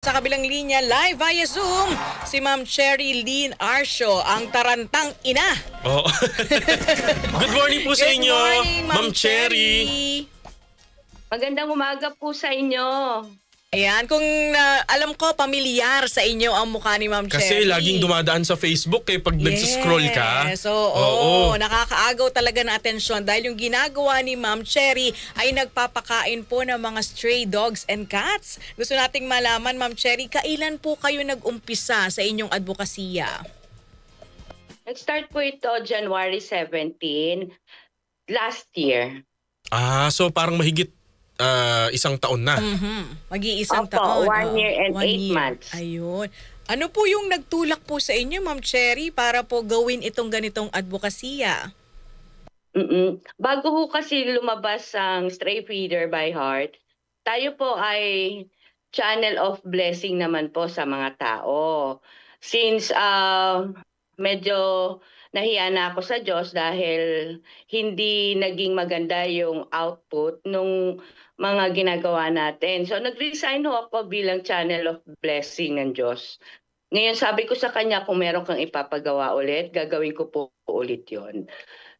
Sa kabilang linya, live via Zoom, si Ma'am Cherry Lynn Arcio, ang tarantang ina. Oh. Good morning po sa inyo, Good morning, Ma'am Cherry. Magandang umaga po sa inyo. Ayan, kung alam ko, pamilyar sa inyo ang mukha ni Ma'am Kasi Cherry. laging dumadaan sa Facebook pag nagsiscroll ka. Yes, oo. Nakakaagaw talaga ng atensyon dahil yung ginagawa ni Ma'am Cherry ay nagpapakain po ng mga stray dogs and cats. Gusto nating malaman, Ma'am Cherry, kailan po kayo nag-umpisa sa inyong advokasya? Nag-start po ito January 17 last year. So parang mahigit isang taon na. Mag-iisang Opo, taon. 1 year and 8 year. months. Ayun. Ano po yung nagtulak po sa inyo, Ma'am Cherry, para po gawin itong ganitong advokasya? Bago ho kasi lumabas ang Stray Feeder by Heart, tayo po ay channel of blessing naman po sa mga tao. Since medyo nahiya na ako sa Diyos dahil hindi naging maganda yung output nung mga ginagawa natin. So nag-resign ho ako bilang channel of blessing ng Diyos. Ngayon sabi ko sa kanya, kung meron kang ipapagawa ulit, gagawin ko po ulit yon.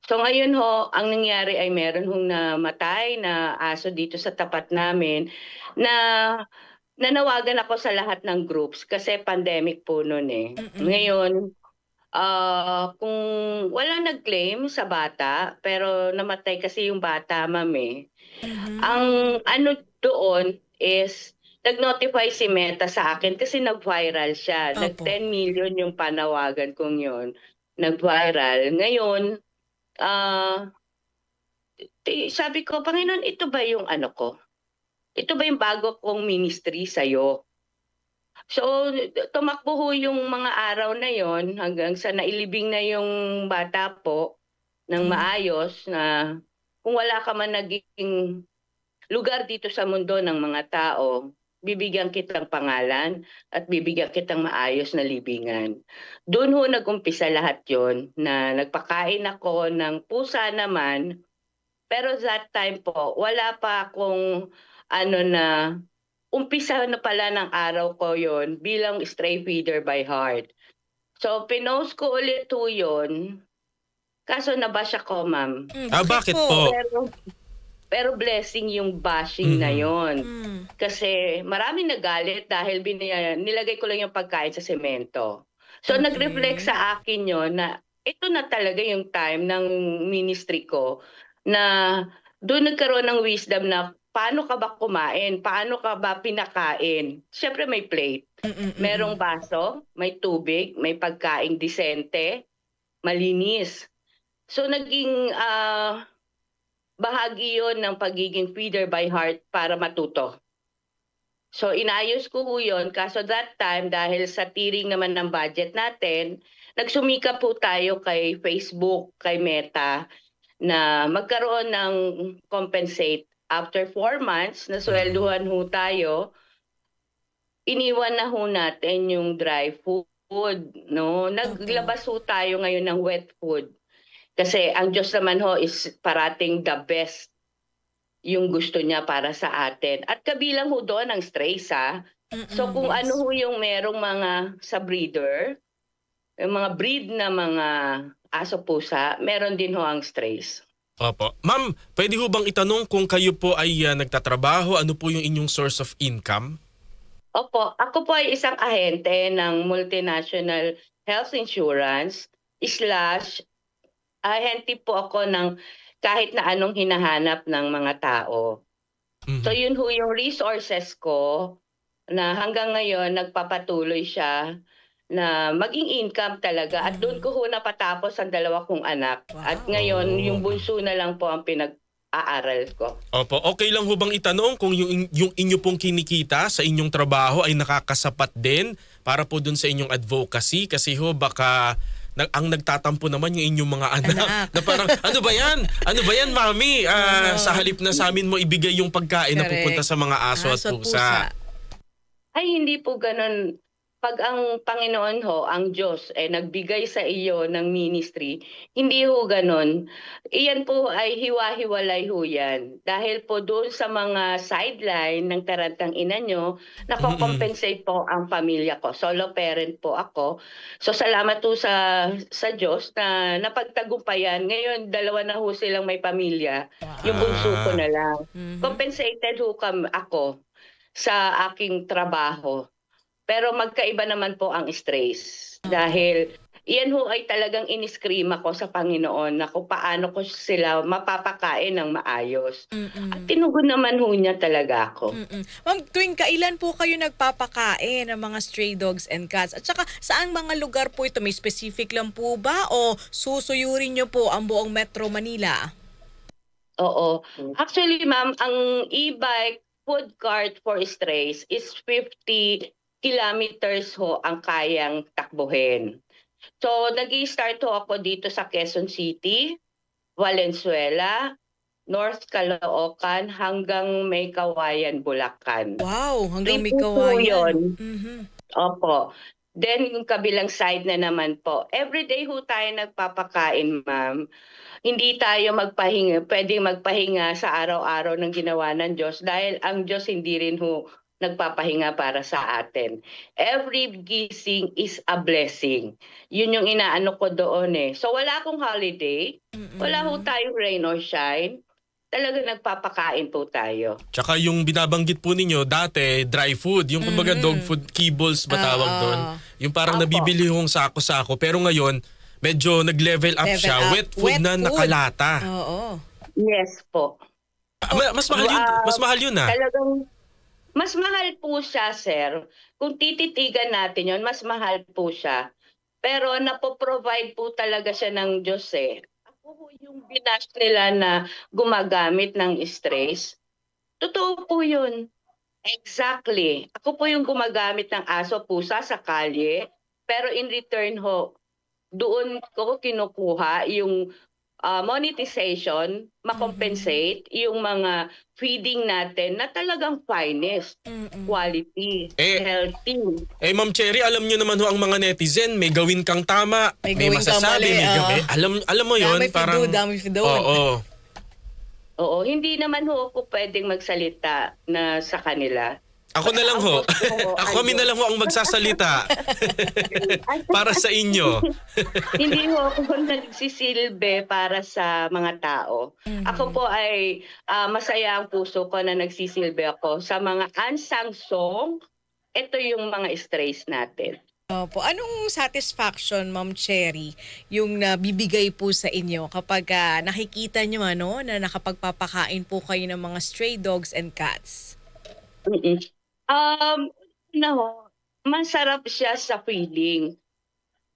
So ngayon ho, ang nangyari ay meron hong namatay na aso dito sa tapat namin na nanawagan ako sa lahat ng groups kasi pandemic po noon eh. Ngayon, kung wala nag-claim sa bata, pero namatay kasi yung bata, ma'am eh. Ang ano doon is, nag-notify si Meta sa akin kasi nag-viral siya. Opo. Nag-10 million yung panawagan kong yun. Nag-viral. Ngayon, sabi ko, Panginoon, ito ba yung ano ko? Ito ba yung bago kong ministry sa'yo? So, tumakbo ho yung mga araw na yon hanggang sa nailibing na yung bata po ng maayos na kung wala ka man naging lugar dito sa mundo ng mga tao, bibigyan kitang pangalan at bibigyan kitang maayos na libingan. Doon ho nag-umpisa lahat yon na nagpakain ako ng pusa naman. Pero that time po, wala pa akong umpisa na pala ng araw ko yon bilang Stray Feeder by Heart. So, pinost ko ulit ho yun. Kaso nabash ako, ma'am. Bakit po? Pero blessing yung bashing na yon. Kasi maraming nagalit dahil nilagay ko lang yung pagkain sa semento. So, nag-reflect sa akin yon na ito na talaga yung time ng ministry ko na doon nagkaroon ng wisdom na paano ka ba kumain? Paano ka ba pinakain? Siyempre may plate. Merong baso, may tubig, may pagkaing disente, malinis. So naging bahagi yon ng pagiging feeder by heart para matuto. So inayos ko yun. Kaso that time, dahil sa tiring naman ng budget natin, nagsumika po tayo kay Facebook, kay Meta, na magkaroon ng compensate. After 4 months, naswelduhan ho tayo, iniwan na ho natin yung dry food. No? Naglabas ho tayo ngayon ng wet food. Kasi ang Diyos naman ho is parating the best yung gusto niya para sa atin. At kabilang ho doon ang strays ha. So kung ano ho yung merong mga sa breeder, yung mga breed na mga aso pusa, meron din ho ang strays. Opo. Ma'am, pwede ho bang itanong kung kayo po ay nagtatrabaho, ano po yung inyong source of income? Opo, ako po ay isang ahente ng multinational health insurance / ahente po ako ng kahit na anong hinahanap ng mga tao. So yun ho yung resources ko na hanggang ngayon nagpapatuloy siya na maging income talaga. At doon ko ho napatapos ang 2 kong anak. Wow. At ngayon, yung bunso na lang po ang pinag-aaral ko. Opo, okay lang ho bang itanong kung yung inyo pong kinikita sa inyong trabaho ay nakakasapat din para po dun sa inyong advocacy? Kasi ho baka ang nagtatampo naman yung inyong mga anak. Na parang, ano ba yan? Ano ba yan, mami? Sa halip na sa amin mo ibigay yung pagkain na pupunta sa mga aso at pusa. Ay, hindi po ganun. pag ang Panginoon ho, ang Diyos, nagbigay sa iyo ng ministry, hindi ho ganon. Iyan po ay hiwa-hiwalay ho yan. Dahil po doon sa mga sideline ng tarantang ina nyo, nakocompensate po ang pamilya ko. Solo parent po ako. So salamat po sa Diyos na napagtagumpayan. Ngayon, dalawa na ho silang may pamilya. Yung bunso ko na lang. Compensated ho ako sa aking trabaho. Pero magkaiba naman po ang stress. Dahil iyan ho ay talagang iniskrima ko sa Panginoon na kung paano ko sila mapapakain ng maayos. At tinugon naman ho niya talaga ako. Ma'am, tuwing kailan po kayo nagpapakain ng mga stray dogs and cats? At saka saang mga lugar po ito? May specific lang po ba o susuyurin niyo po ang buong Metro Manila? Oo. Actually, ma'am, ang e-bike food cart for strays is 50 kilometers ho ang kayang takbuhin. So, nag-i-start ho ako dito sa Quezon City, Valenzuela, North Caloocan, hanggang May Kawayan, Bulacan. Wow, hanggang May 3 po Kawayan. yun. Opo. Then, yung kabilang side na naman po. Everyday ho tayo nagpapakain, ma'am. Hindi tayo pwedeng magpahinga sa araw-araw ng ginawa ng Diyos dahil ang Diyos hindi rin ho nagpapahinga para sa atin. Every gising is a blessing. Yun yung inaano ko doon eh. So wala akong holiday, wala ho tayong rain or shine. Talaga nagpapakain po tayo. Tsaka yung binabanggit po ninyo, dati dry food, yung kumbaga dog food, kibbles ba tawag doon? Yung parang nabibili hong sako-sako, pero ngayon, medyo nag-level up siya. Wet food na nakalata. Oo. Yes po. Mas mahal yun ah. Talagang mas mahal po siya, sir. Kung tititigan natin yon, mas mahal po siya. Pero napoprovide po talaga siya ng Diyos eh. Ako po yung binash nila na gumagamit ng stress. Totoo po yun. Exactly. Ako po yung gumagamit ng aso, pusa sa kalye. Pero in return ho, doon ko kinukuha yung monetization, makompensate yung mga feeding natin na talagang finest, quality, healthy. Ma'am Cherry, alam nyo naman ho ang mga netizen, may gawin kang tama, may gawin kang masasabi, mali, alam mo yun, parang... Dami fido. Oo, hindi naman ho ako pwedeng magsalita na sa kanila. Ako na lang ho. Kami na lang ho ang magsasalita para sa inyo. Hindi ho ako nagsisilbi para sa mga tao. Ako po ay masaya ang puso ko na nagsisilbi ako sa mga unsung song. Ito yung mga strays natin. Opo. Anong satisfaction, Ma'am Cherry, yung nabibigay po sa inyo kapag nakikita nyo na nakapagpapakain po kayo ng mga stray dogs and cats? Masarap siya sa feeling.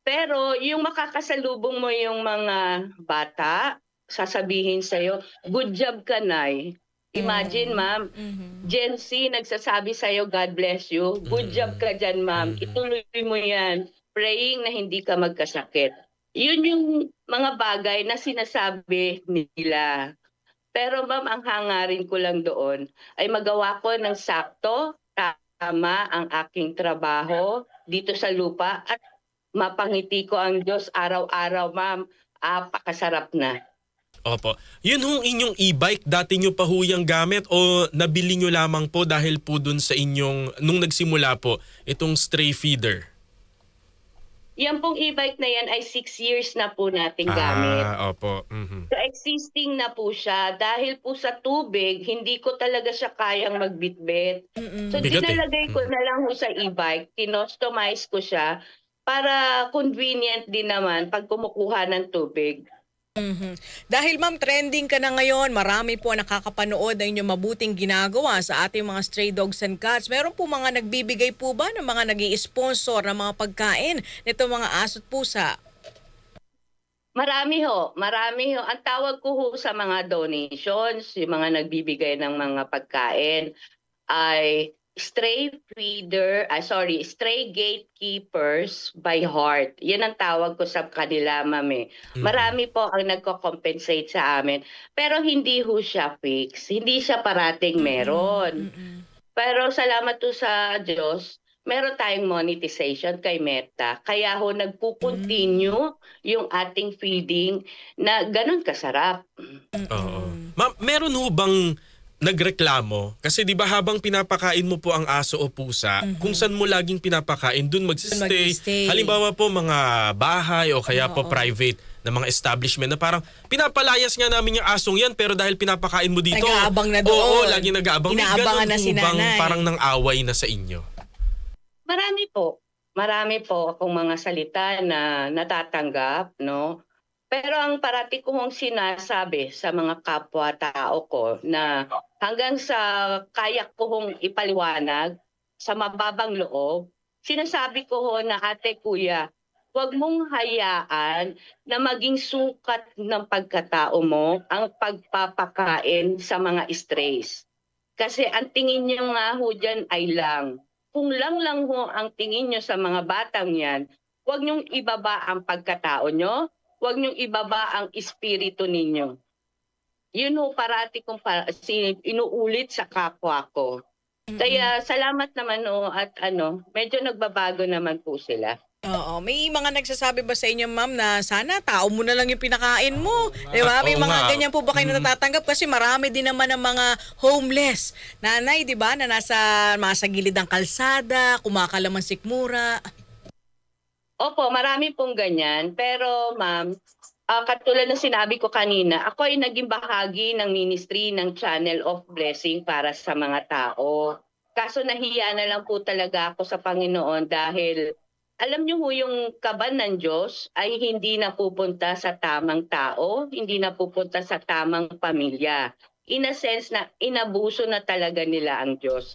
Pero yung makakasalubong mo yung mga bata, sasabihin sa'yo, good job ka, Nay. Imagine, ma'am, Gen Z nagsasabi sa'yo, God bless you. Good job ka dyan, ma'am. Ituloy mo yan. Praying na hindi ka magkasakit. Yun yung mga bagay na sinasabi nila. Pero ma'am, ang hangarin ko lang doon ay magawa ko ng sakto, tama ang aking trabaho dito sa lupa at mapangiti ko ang Diyos araw-araw, ma'am. Pakasarap na. Opo. Yun hong inyong e-bike, dati nyo pa huyang gamit o nabili nyo lamang po dahil po dun sa inyong, nung nagsimula po, itong stray feeder? Yan pong e-bike na yan ay 6 years na po nating gamit. Opo. So existing na po siya. Dahil po sa tubig, hindi ko talaga siya kayang magbitbit. So dinalagay ko na lang ho sa e-bike, kinostomize ko siya para convenient din naman pag kumukuha ng tubig. Dahil ma'am, trending ka na ngayon, marami po nakakapanood ng inyong mabuting ginagawa sa ating mga stray dogs and cats. Meron po mga nagbibigay po ba ng mga nag-i-sponsor ng mga pagkain nito mga aso't pusa? Marami ho. Ang tawag ko ho sa mga donations, yung mga nagbibigay ng mga pagkain ay stray gatekeepers by heart. Yan ang tawag ko sa kanila, ma'am. Marami po ang nagko-compensate sa amin. Pero hindi ho siya fix. Hindi siya parating meron. Pero salamat to sa Diyos, meron tayong monetization kay Meta. Kaya ho nagpo-continue yung ating feeding na ganun kasarap. Oo. Ma'am, meron ho bang nagreklamo? Kasi 'di ba habang pinapakain mo po ang aso o pusa, kung saan mo laging pinapakain, dun magsistay. Magsistay. Halimbawa po mga bahay o kaya po private na mga establishment na parang pinapalayas nga namin yung asong yan pero dahil pinapakain mo dito. Nag-aabang na doon. Oo, lagi nag-aabang. May Inaabangan ganun na po si bang nanay. parang nang away na sa inyo? Marami po. Marami po akong mga salita na natatanggap, no? Pero ang parati ko hong sinasabi sa mga kapwa-tao ko na hanggang sa kaya ko hong ipaliwanag sa mababang loob, sinasabi ko ho na ate kuya, huwag mong hayaan na maging sukat ng pagkatao mo ang pagpapakain sa mga strays. Kasi ang tingin niyo nga ho dyan ay lang. Kung lang ho ang tingin nyo sa mga batang yan, huwag nyong ibaba ang pagkatao nyo, huwag nyong ibaba ang espiritu ninyo. Yun ho parati kong inuulit sa kapwa ko. Kaya salamat naman ho at medyo nagbabago naman po sila. Oo. May mga nagsasabi ba sa inyo, ma'am, na sana tao mo na lang yung pinakain mo? Di ba? May Oo mga nga. ganyan po ba kayo natatanggap? Kasi marami din naman ng mga homeless nanay, di ba? Na nasa gilid ng kalsada, kumakalaman sikmura. Opo, marami pong ganyan. Pero ma'am, katulad ng sinabi ko kanina, ako ay naging bahagi ng ministry ng Channel of Blessing para sa mga tao. Kaso nahiya na lang po talaga ako sa Panginoon dahil alam niyo ho yung kaban ng Diyos ay hindi napupunta sa tamang tao, hindi napupunta sa tamang pamilya. In a sense na inabuso na talaga nila ang Diyos.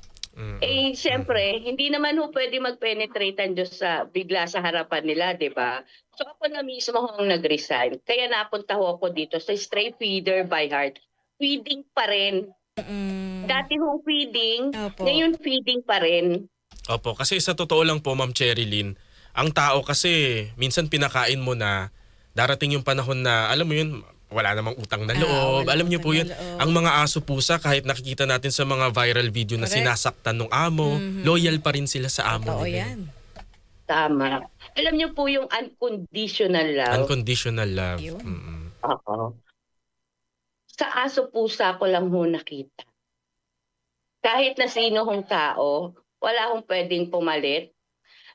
Eh, siyempre, hindi naman ho pwede mag-penetrate ang Diyos bigla sa harapan nila, di ba? So ako na mismo ho ang nag-resign. Kaya napunta ho ako dito sa Stray Feeder by Heart. Feeding pa rin. Dati ho feeding, Opo. ngayon feeding pa rin. Opo, kasi sa totoo lang po, Ma'am Cherilyn, ang tao kasi minsan pinakain mo na darating yung panahon na, alam mo yun, wala namang utang na loob. Wala Alam niyo po utang yun, na loob. ang mga aso pusa, kahit nakikita natin sa mga viral video na Correct. sinasaktan ng amo, loyal pa rin sila sa amo Oo, nila. yan. Tama. Alam niyo po yung unconditional love. Unconditional love. Yun. Oo. Sa aso pusa ko lang ho nakita. Kahit na sino hong tao, wala hong pwedeng pumalit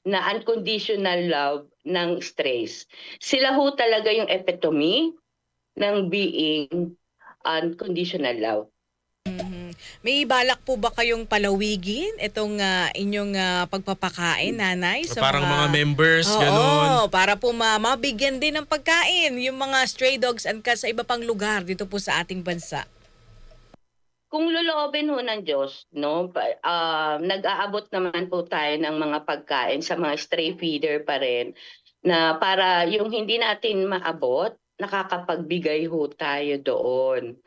na unconditional love ng strays. Sila ho talaga yung epitome ng being unconditional love. May balak po ba kayong palawigin itong inyong pagpapakain, nanay? Sa Parang mga members, ganun. Oo, para po mabigyan din ng pagkain yung mga stray dogs and cats sa iba pang lugar dito po sa ating bansa. Kung loloobin ho ng Diyos, no, nag-aabot naman po tayo ng mga pagkain sa mga stray feeder pa rin na para yung hindi natin maabot, nakakapagbigay ho tayo doon.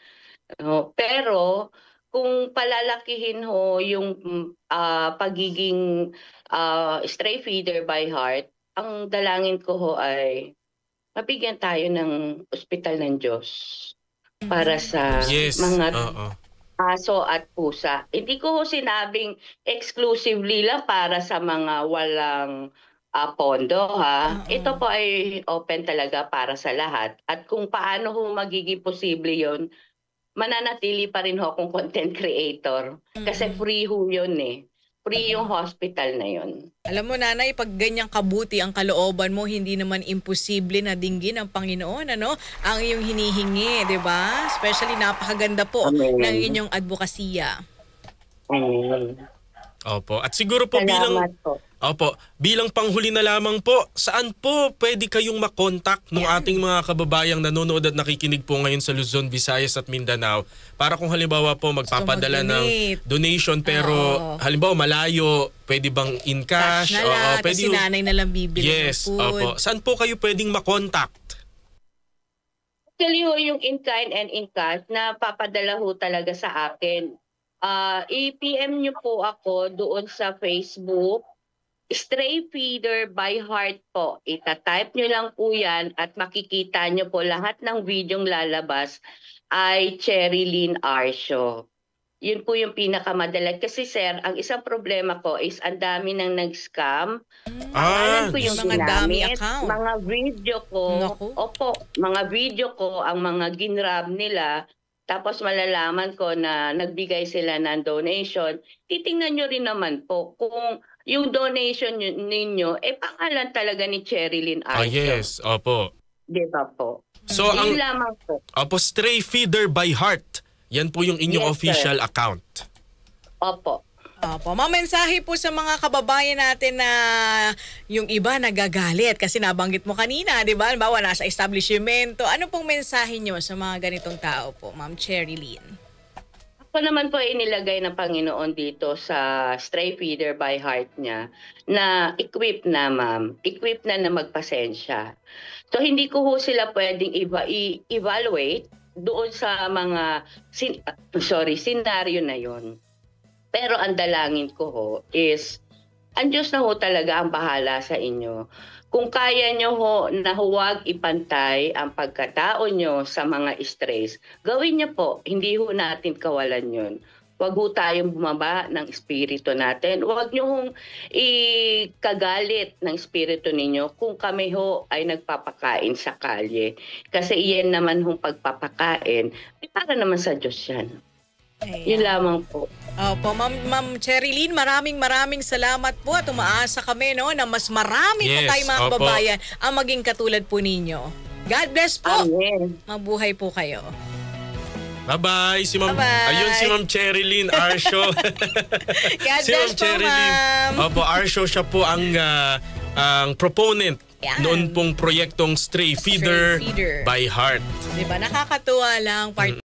No? Pero kung palalakihin ho yung pagiging stray feeder by heart, ang dalangin ko ho ay mabigyan tayo ng ospital ng Diyos para sa Yes. mga Oo. aso at pusa. Hindi ko ho sinabing exclusively lang para sa mga walang pondo ha. Ito po ay open talaga para sa lahat. At kung paano ho magiging posible yon, mananatili pa rin ho akong content creator. Kasi free ho yun eh. Free yung hospital na yun. Alam mo, nanay, pag ganyang kabuti ang kalooban mo, hindi naman imposible na dinggin ng Panginoon, ano? Ang iyong hinihingi, di ba? Especially napakaganda po Amen. ng inyong advokasya. Opo. At siguro po Salamat po. bilang panghuli na lamang po, saan po pwede kayong makontak ng ating mga kababayang nanonood at nakikinig po ngayon sa Luzon, Visayas at Mindanao para kung halimbawa po magpapadala ng mag-donate. donation pero halimbawa malayo, pwede bang in cash? Cash na lang, pwede si nanay na lang bibili Yes, ng food. opo. Saan po kayo pwedeng makontak? Actually ho, yung in-kind and in-cash na papadala ho talaga sa akin. I-PM nyo po ako doon sa Facebook. Stray Feeder by Heart po. Ita-type nyo lang po yan at makikita nyo po lahat ng videong lalabas ay Cherilyn Arcio. Yun po yung pinakamadalas. Kasi sir, ang isang problema ko is ang dami nang nag-scam. Alam ko yung mga dummy ginamit, account. mga video ko. Naku. Opo, mga video ko, ang mga ginrab nila. Tapos malalaman ko na nagbigay sila ng donation. Titingnan nyo rin naman po kung yung donation ninyo, pangalan talaga ni Cherilyn Arce. Yes, opo. Di ba po? So, Yun lamang po. Opo, Stray Feeder by Heart. Yan po yung inyong Yes, official sir. account. Opo. Opo, mamensahe po sa mga kababayan natin na yung iba nagagalit kasi nabanggit mo kanina, di ba? Halimbawa, nasa establishmento. Ano pong mensahe nyo sa mga ganitong tao po, Ma'am Cherilyn? Ako naman po inilagay ng Panginoon dito sa Stray Feeder by Heart niya na equip na, ma'am. Equip na magpasensya. So hindi ko ho sila pwedeng evaluate doon sa mga scenario na yon. Pero ang dalangin ko ho is ang Diyos na ho talaga ang bahala sa inyo. Kung kaya nyo ho na huwag ipantay ang pagkatao nyo sa mga strays, gawin nyo po. Hindi ho natin kawalan yun. Huwag ho tayong bumaba ng espiritu natin. Huwag nyo hong ikagalit ng espiritu ninyo kung kami ho ay nagpapakain sa kalye. Kasi iyan naman hong pagpapakain, para naman sa Diyos yan. Yun lamang po. Opo, Ma'am Cherilyn, maraming salamat po at umaasa kami na mas marami po Yes, tayong mga opo. kababayan ang maging katulad po ninyo. God bless po. Amen. Mabuhay po kayo. Bye-bye. Bye-bye. Ayun si Ma'am Cherilyn Arce. God bless po, ma'am. Opo, Arce, siya po ang proponent Yan. noon pong proyektong Stray Feeder Feeder. by Heart. Diba, nakakatuwa lang.